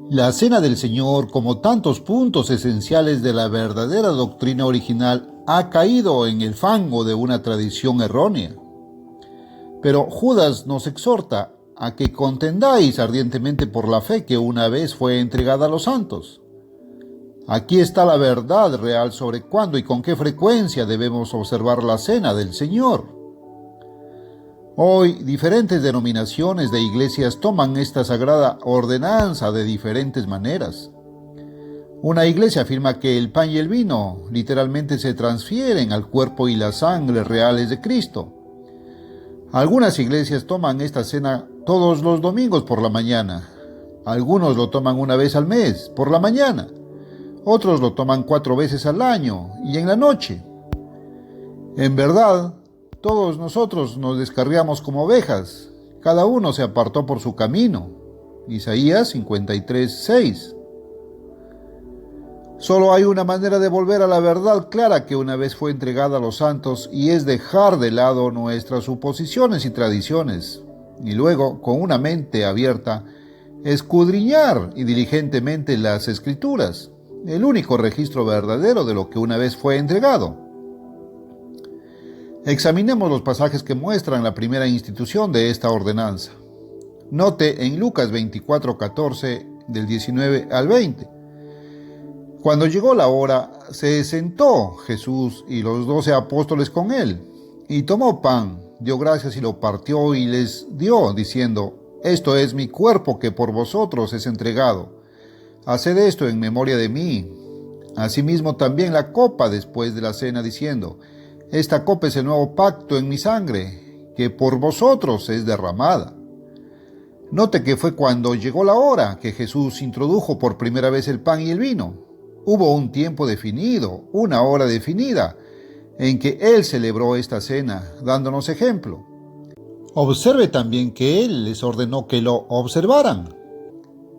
La Cena del Señor, como tantos puntos esenciales de la verdadera doctrina original, ha caído en el fango de una tradición errónea. Pero Judas nos exhorta a que contendáis ardientemente por la fe que una vez fue entregada a los santos. Aquí está la verdad real sobre cuándo y con qué frecuencia debemos observar la Cena del Señor. Hoy, diferentes denominaciones de iglesias toman esta sagrada ordenanza de diferentes maneras. Una iglesia afirma que el pan y el vino literalmente se transfieren al cuerpo y la sangre reales de Cristo. Algunas iglesias toman esta cena todos los domingos por la mañana. Algunos lo toman una vez al mes, por la mañana. Otros lo toman 4 veces al año y en la noche. En verdad, todos nosotros nos descarriamos como ovejas. Cada uno se apartó por su camino. Isaías 53:6. Solo hay una manera de volver a la verdad clara que una vez fue entregada a los santos, y es dejar de lado nuestras suposiciones y tradiciones, y luego, con una mente abierta, escudriñar y diligentemente las Escrituras, el único registro verdadero de lo que una vez fue entregado. Examinemos los pasajes que muestran la primera institución de esta ordenanza. Note en Lucas 24:14, del 19 al 20. Cuando llegó la hora, se sentó Jesús y los 12 apóstoles con él, y tomó pan, dio gracias y lo partió y les dio, diciendo: Esto es mi cuerpo que por vosotros es entregado. Haced esto en memoria de mí. Asimismo también la copa después de la cena, diciendo: Esta copa es el nuevo pacto en mi sangre, que por vosotros es derramada. Note que fue cuando llegó la hora que Jesús introdujo por primera vez el pan y el vino. Hubo un tiempo definido, una hora definida, en que Él celebró esta cena, dándonos ejemplo. Observe también que Él les ordenó que lo observaran.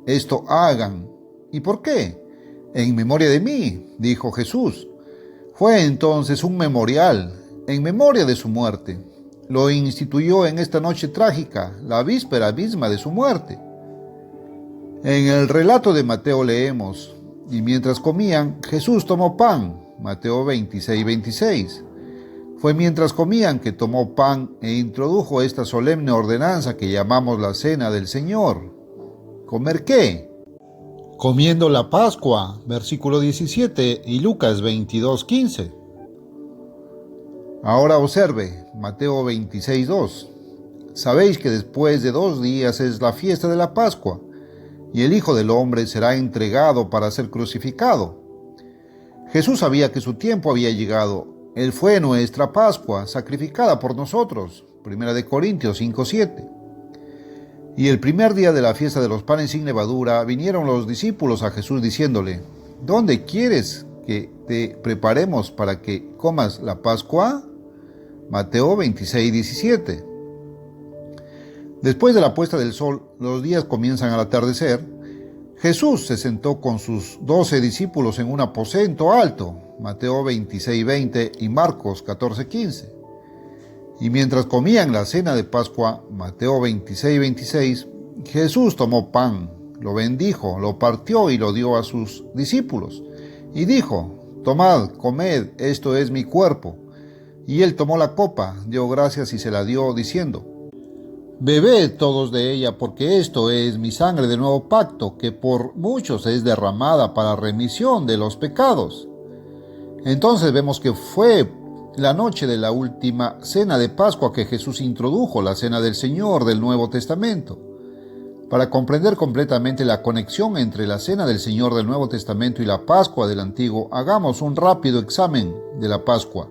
Esto hagan. ¿Y por qué? En memoria de mí, dijo Jesús. Fue entonces un memorial, en memoria de su muerte. Lo instituyó en esta noche trágica, la víspera misma de su muerte. En el relato de Mateo leemos: Y mientras comían, Jesús tomó pan. Mateo 26:26. Fue mientras comían que tomó pan e introdujo esta solemne ordenanza que llamamos la Cena del Señor. ¿Comer qué? Comiendo la Pascua, versículo 17, y Lucas 22:15. Ahora observe, Mateo 26:2. Sabéis que después de 2 días es la fiesta de la Pascua, y el Hijo del Hombre será entregado para ser crucificado. Jesús sabía que su tiempo había llegado. Él fue nuestra Pascua, sacrificada por nosotros. 1 Corintios 5:7. Y el primer día de la fiesta de los panes sin levadura, vinieron los discípulos a Jesús diciéndole: ¿Dónde quieres que te preparemos para que comas la Pascua? Mateo 26:17. Después de la puesta del sol, los días comienzan al atardecer. Jesús se sentó con sus 12 discípulos en un aposento alto, Mateo 26:20 y Marcos 14:15. Y mientras comían la cena de Pascua, Mateo 26:26, Jesús tomó pan, lo bendijo, lo partió y lo dio a sus discípulos. Y dijo: Tomad, comed, esto es mi cuerpo. Y él tomó la copa, dio gracias y se la dio, diciendo: Bebed todos de ella, porque esto es mi sangre del nuevo pacto, que por muchos es derramada para remisión de los pecados. Entonces vemos que fue la noche de la última cena de Pascua que Jesús introdujo la Cena del Señor del Nuevo Testamento. Para comprender completamente la conexión entre la Cena del Señor del Nuevo Testamento y la Pascua del Antiguo, hagamos un rápido examen de la Pascua.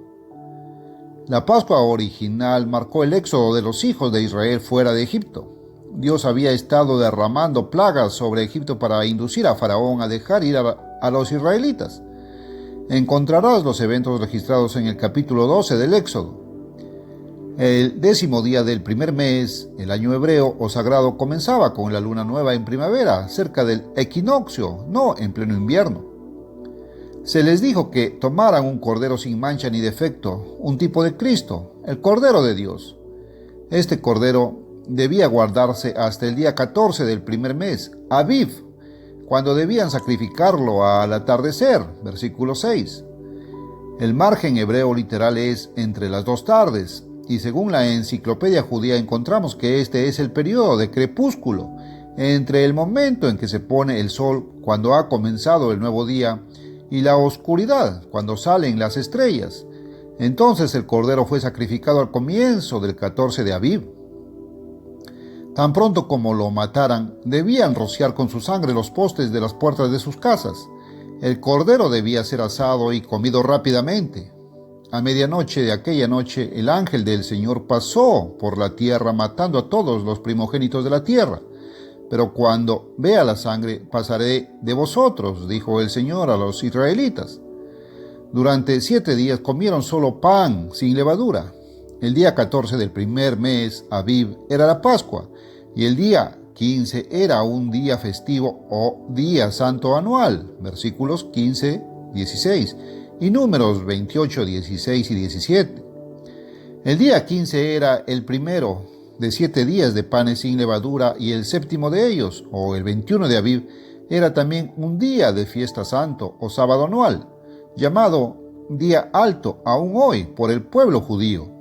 La Pascua original marcó el éxodo de los hijos de Israel fuera de Egipto. Dios había estado derramando plagas sobre Egipto para inducir a Faraón a dejar ir a los israelitas. Encontrarás los eventos registrados en el capítulo 12 del Éxodo. El 10º día del primer mes, el año hebreo o sagrado, comenzaba con la luna nueva en primavera, cerca del equinoccio, no en pleno invierno. Se les dijo que tomaran un cordero sin mancha ni defecto, un tipo de Cristo, el Cordero de Dios. Este cordero debía guardarse hasta el día 14 del primer mes, Aviv, cuando debían sacrificarlo al atardecer, versículo 6. El margen hebreo literal es entre las dos tardes, y según la enciclopedia judía encontramos que este es el periodo de crepúsculo, entre el momento en que se pone el sol cuando ha comenzado el nuevo día y la oscuridad cuando salen las estrellas. Entonces el cordero fue sacrificado al comienzo del 14 de Abib. Tan pronto como lo mataran, debían rociar con su sangre los postes de las puertas de sus casas. El cordero debía ser asado y comido rápidamente. A medianoche de aquella noche, el ángel del Señor pasó por la tierra matando a todos los primogénitos de la tierra. Pero cuando vea la sangre, pasaré de vosotros, dijo el Señor a los israelitas. Durante 7 días comieron solo pan sin levadura. El día 14 del primer mes, Abib, era la Pascua, y el día 15 era un día festivo o día santo anual, versículos 15, 16, y números 28, 16 y 17. El día 15 era el primero de 7 días de panes sin levadura, y el séptimo de ellos, o el 21 de Abib, era también un día de fiesta santo o sábado anual, llamado día alto aún hoy por el pueblo judío.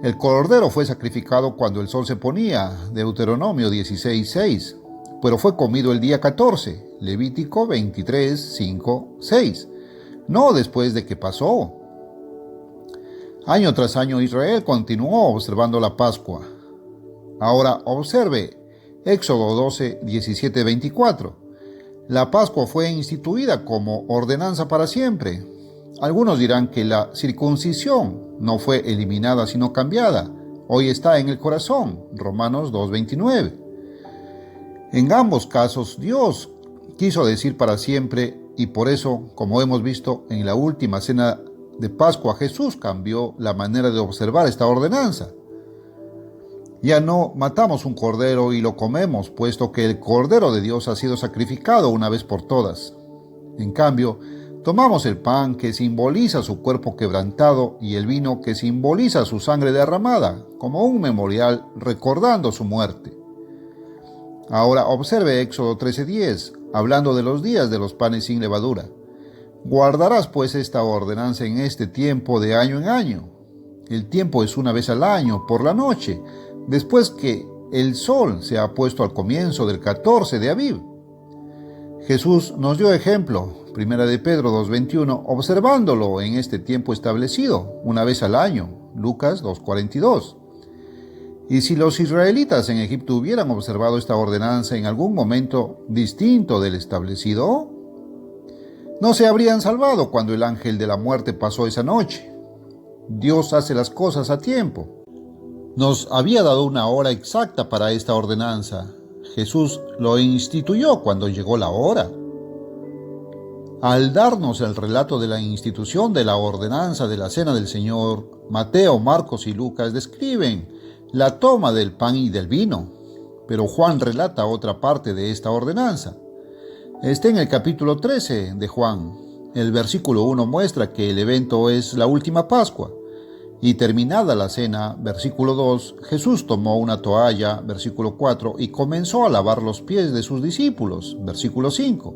El cordero fue sacrificado cuando el sol se ponía, Deuteronomio 16:6, pero fue comido el día 14, Levítico 23:5, 6, no después de que pasó. Año tras año Israel continuó observando la Pascua. Ahora observe Éxodo 12, 17, 24. La Pascua fue instituida como ordenanza para siempre. Algunos dirán que la circuncisión no fue eliminada sino cambiada. Hoy está en el corazón, Romanos 2:29. En ambos casos Dios quiso decir para siempre, y por eso, como hemos visto en la última cena de Pascua, Jesús cambió la manera de observar esta ordenanza. Ya no matamos un cordero y lo comemos, puesto que el Cordero de Dios ha sido sacrificado una vez por todas. En cambio, tomamos el pan que simboliza su cuerpo quebrantado y el vino que simboliza su sangre derramada, como un memorial recordando su muerte. Ahora observe Éxodo 13:10, hablando de los días de los panes sin levadura. Guardarás pues esta ordenanza en este tiempo de año en año. El tiempo es una vez al año, por la noche, después que el sol se ha puesto al comienzo del 14 de Abib. Jesús nos dio ejemplo, 1 de Pedro 2:21, observándolo en este tiempo establecido, una vez al año, Lucas 2:42. Y si los israelitas en Egipto hubieran observado esta ordenanza en algún momento distinto del establecido, no se habrían salvado cuando el ángel de la muerte pasó esa noche. Dios hace las cosas a tiempo. Nos había dado una hora exacta para esta ordenanza. Jesús lo instituyó cuando llegó la hora. Al darnos el relato de la institución de la ordenanza de la Cena del Señor, Mateo, Marcos y Lucas describen la toma del pan y del vino, pero Juan relata otra parte de esta ordenanza. Está en el capítulo 13 de Juan. El versículo 1 muestra que el evento es la última Pascua. Y terminada la cena, versículo 2, Jesús tomó una toalla, versículo 4, y comenzó a lavar los pies de sus discípulos, versículo 5.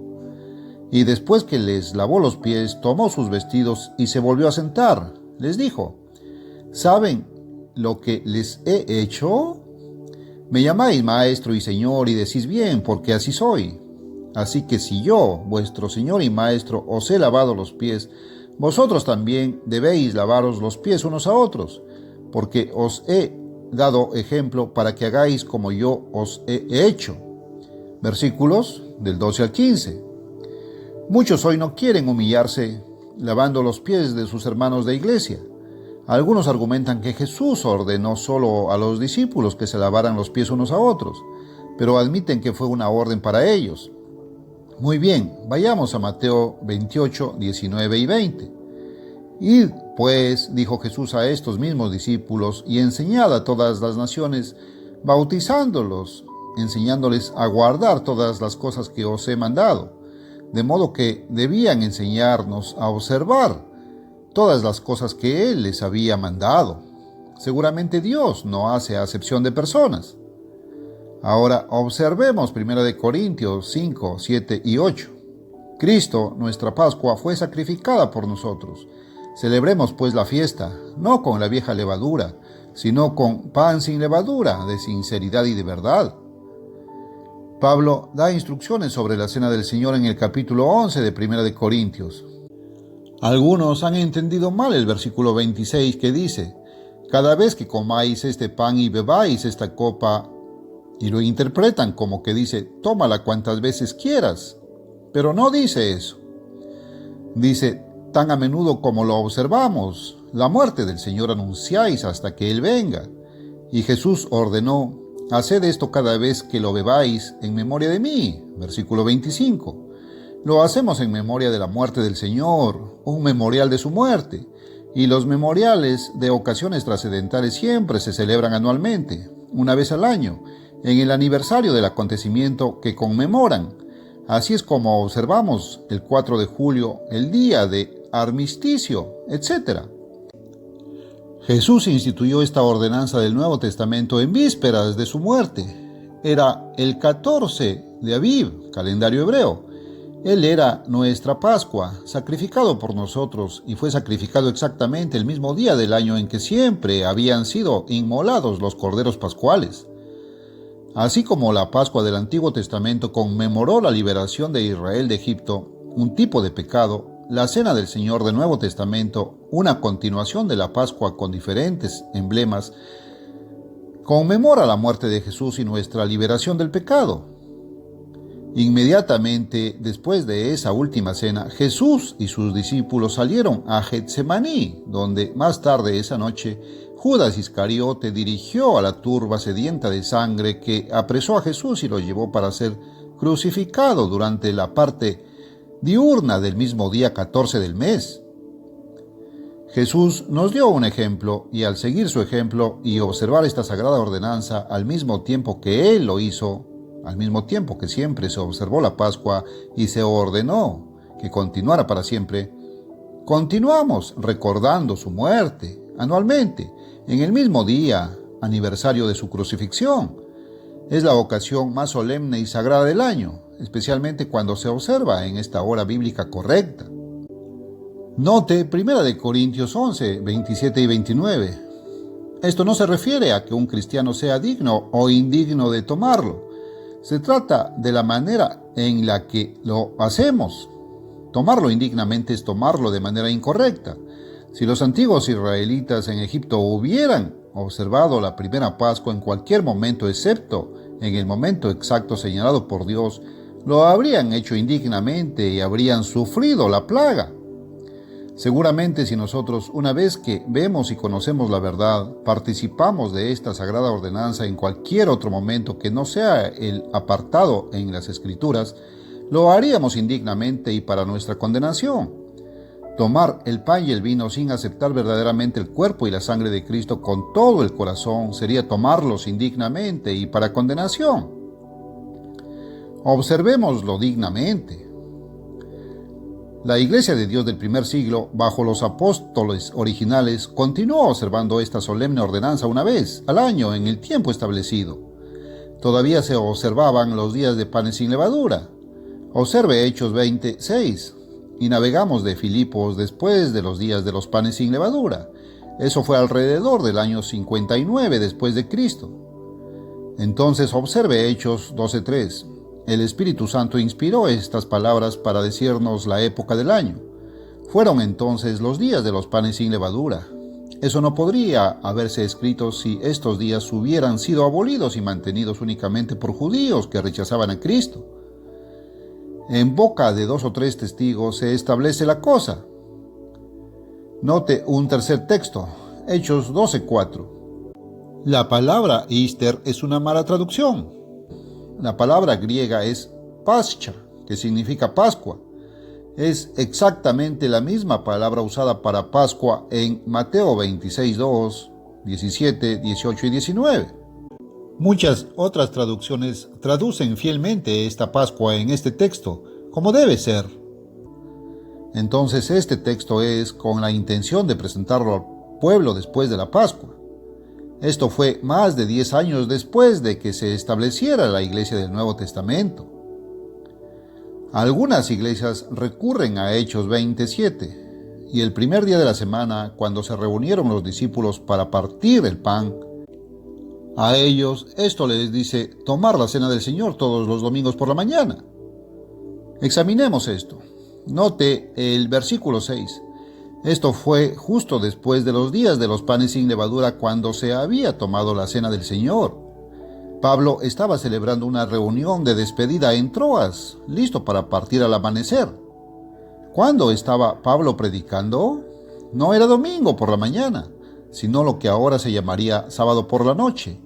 Y después que les lavó los pies, tomó sus vestidos y se volvió a sentar. Les dijo: ¿saben lo que les he hecho? Me llamáis maestro y señor y decís bien, porque así soy. Así que si yo, vuestro señor y maestro, os he lavado los pies, vosotros también debéis lavaros los pies unos a otros, porque os he dado ejemplo para que hagáis como yo os he hecho. Versículos del 12 al 15. Muchos hoy no quieren humillarse lavando los pies de sus hermanos de iglesia. Algunos argumentan que Jesús ordenó solo a los discípulos que se lavaran los pies unos a otros, pero admiten que fue una orden para ellos. Muy bien, vayamos a Mateo 28, 19 y 20. Id, pues, dijo Jesús a estos mismos discípulos, y enseñad a todas las naciones, bautizándolos, enseñándoles a guardar todas las cosas que os he mandado, de modo que debían enseñarnos a observar todas las cosas que Él les había mandado. Seguramente Dios no hace acepción de personas. Ahora observemos 1 Corintios 5, 7 y 8. Cristo, nuestra Pascua, fue sacrificada por nosotros. Celebremos pues la fiesta, no con la vieja levadura, sino con pan sin levadura, de sinceridad y de verdad. Pablo da instrucciones sobre la cena del Señor en el capítulo 11 de 1 Corintios. Algunos han entendido mal el versículo 26 que dice: cada vez que comáis este pan y bebáis esta copa, y lo interpretan como que dice: tómala cuantas veces quieras. Pero no dice eso. Dice: tan a menudo como lo observamos, la muerte del Señor anunciáis hasta que Él venga. Y Jesús ordenó: haced esto cada vez que lo bebáis en memoria de mí. Versículo 25. Lo hacemos en memoria de la muerte del Señor, un memorial de su muerte. Y los memoriales de ocasiones trascendentales siempre se celebran anualmente, una vez al año, en el aniversario del acontecimiento que conmemoran. Así es como observamos el 4 de julio, el día de armisticio, etc. Jesús instituyó esta ordenanza del Nuevo Testamento en vísperas de su muerte. Era el 14 de Aviv, calendario hebreo. Él era nuestra Pascua, sacrificado por nosotros, y fue sacrificado exactamente el mismo día del año en que siempre habían sido inmolados los corderos pascuales. Así como la Pascua del Antiguo Testamento conmemoró la liberación de Israel de Egipto, un tipo de pecado, la Cena del Señor del Nuevo Testamento, una continuación de la Pascua con diferentes emblemas, conmemora la muerte de Jesús y nuestra liberación del pecado. Inmediatamente después de esa última cena, Jesús y sus discípulos salieron a Getsemaní, donde más tarde esa noche Judas Iscariote dirigió a la turba sedienta de sangre que apresó a Jesús y lo llevó para ser crucificado durante la parte diurna del mismo día 14 del mes. Jesús nos dio un ejemplo, y al seguir su ejemplo y observar esta sagrada ordenanza al mismo tiempo que Él lo hizo, al mismo tiempo que siempre se observó la Pascua y se ordenó que continuara para siempre, continuamos recordando su muerte anualmente, en el mismo día, aniversario de su crucifixión. Es la ocasión más solemne y sagrada del año, especialmente cuando se observa en esta hora bíblica correcta. Note 1 Corintios 11, 27 y 29. Esto no se refiere a que un cristiano sea digno o indigno de tomarlo. Se trata de la manera en la que lo hacemos. Tomarlo indignamente es tomarlo de manera incorrecta. Si los antiguos israelitas en Egipto hubieran observado la primera Pascua en cualquier momento, excepto en el momento exacto señalado por Dios, lo habrían hecho indignamente y habrían sufrido la plaga. Seguramente si nosotros, una vez que vemos y conocemos la verdad, participamos de esta sagrada ordenanza en cualquier otro momento que no sea el apartado en las Escrituras, lo haríamos indignamente y para nuestra condenación. Tomar el pan y el vino sin aceptar verdaderamente el cuerpo y la sangre de Cristo con todo el corazón sería tomarlos indignamente y para condenación. Observémoslo dignamente. La Iglesia de Dios del primer siglo, bajo los apóstoles originales, continuó observando esta solemne ordenanza una vez al año en el tiempo establecido. Todavía se observaban los días de panes sin levadura. Observe Hechos 26. Y navegamos de Filipos después de los días de los panes sin levadura. Eso fue alrededor del año 59 después de Cristo. Entonces observe Hechos 12:3. El Espíritu Santo inspiró estas palabras para decirnos la época del año. Fueron entonces los días de los panes sin levadura. Eso no podría haberse escrito si estos días hubieran sido abolidos y mantenidos únicamente por judíos que rechazaban a Cristo. En boca de 2 o 3 testigos se establece la cosa. Note un tercer texto, Hechos 12:4. La palabra Easter es una mala traducción. La palabra griega es Pascha, que significa Pascua. Es exactamente la misma palabra usada para Pascua en Mateo 26:2, 17, 18 y 19. Muchas otras traducciones traducen fielmente esta Pascua en este texto, como debe ser. Entonces este texto es con la intención de presentarlo al pueblo después de la Pascua. Esto fue más de 10 años después de que se estableciera la Iglesia del Nuevo Testamento. Algunas iglesias recurren a Hechos 27, y el primer día de la semana, cuando se reunieron los discípulos para partir el pan, a ellos esto les dice tomar la cena del Señor todos los domingos por la mañana. Examinemos esto. Note el versículo 6. Esto fue justo después de los días de los panes sin levadura, cuando se había tomado la cena del Señor. Pablo estaba celebrando una reunión de despedida en Troas, listo para partir al amanecer. ¿Cuándo estaba Pablo predicando? No era domingo por la mañana, sino lo que ahora se llamaría sábado por la noche.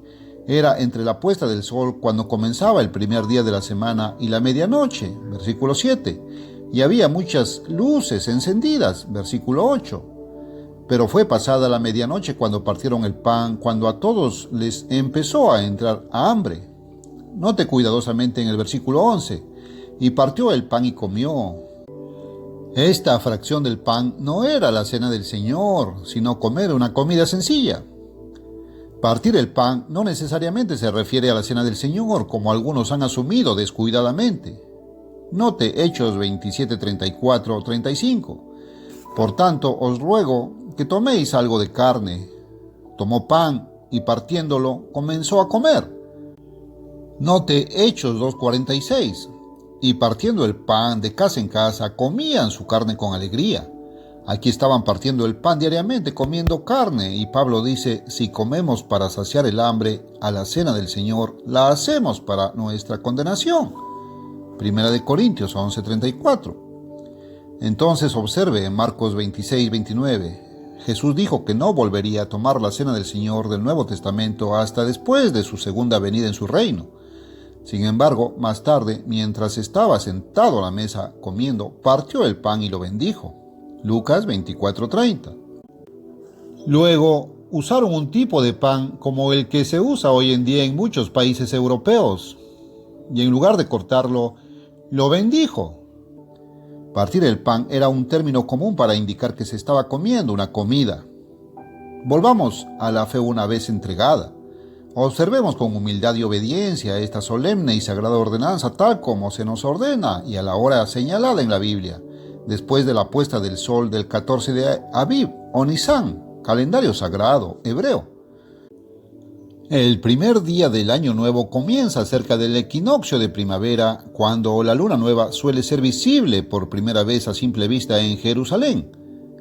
Era entre la puesta del sol cuando comenzaba el primer día de la semana y la medianoche, versículo 7, y había muchas luces encendidas, versículo 8. Pero fue pasada la medianoche cuando partieron el pan, cuando a todos les empezó a entrar hambre. Note cuidadosamente en el versículo 11, y partió el pan y comió. Esta fracción del pan no era la cena del Señor, sino comer una comida sencilla. Partir el pan no necesariamente se refiere a la cena del Señor, como algunos han asumido descuidadamente. Note Hechos 27, 34, 35. Por tanto, os ruego que toméis algo de carne. Tomó pan y partiéndolo comenzó a comer. Note Hechos 2:46. Y partiendo el pan de casa en casa, comían su carne con alegría. Aquí estaban partiendo el pan diariamente, comiendo carne, y Pablo dice, si comemos para saciar el hambre a la cena del Señor, la hacemos para nuestra condenación. Primera de Corintios 11:34. Entonces observe en Marcos 26:29. Jesús dijo que no volvería a tomar la cena del Señor del Nuevo Testamento hasta después de su segunda venida en su reino. Sin embargo, más tarde, mientras estaba sentado a la mesa comiendo, partió el pan y lo bendijo. Lucas 24:30. Luego, usaron un tipo de pan como el que se usa hoy en día en muchos países europeos, y en lugar de cortarlo, lo bendijo. Partir el pan era un término común para indicar que se estaba comiendo una comida. Volvamos a la fe una vez entregada. Observemos con humildad y obediencia esta solemne y sagrada ordenanza tal como se nos ordena y a la hora señalada en la Biblia, después de la puesta del sol del 14 de Aviv o Nisán, calendario sagrado hebreo. El primer día del año nuevo comienza cerca del equinoccio de primavera, cuando la luna nueva suele ser visible por primera vez a simple vista en Jerusalén,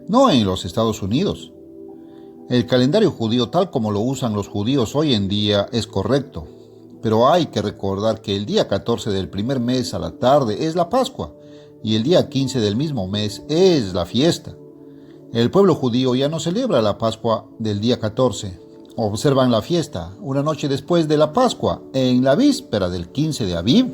no en los Estados Unidos. El calendario judío tal como lo usan los judíos hoy en día es correcto, pero hay que recordar que el día 14 del primer mes a la tarde es la Pascua y el día 15 del mismo mes es la fiesta. El pueblo judío ya no celebra la Pascua del día 14. Observan la fiesta una noche después de la Pascua, en la víspera del 15 de Aviv.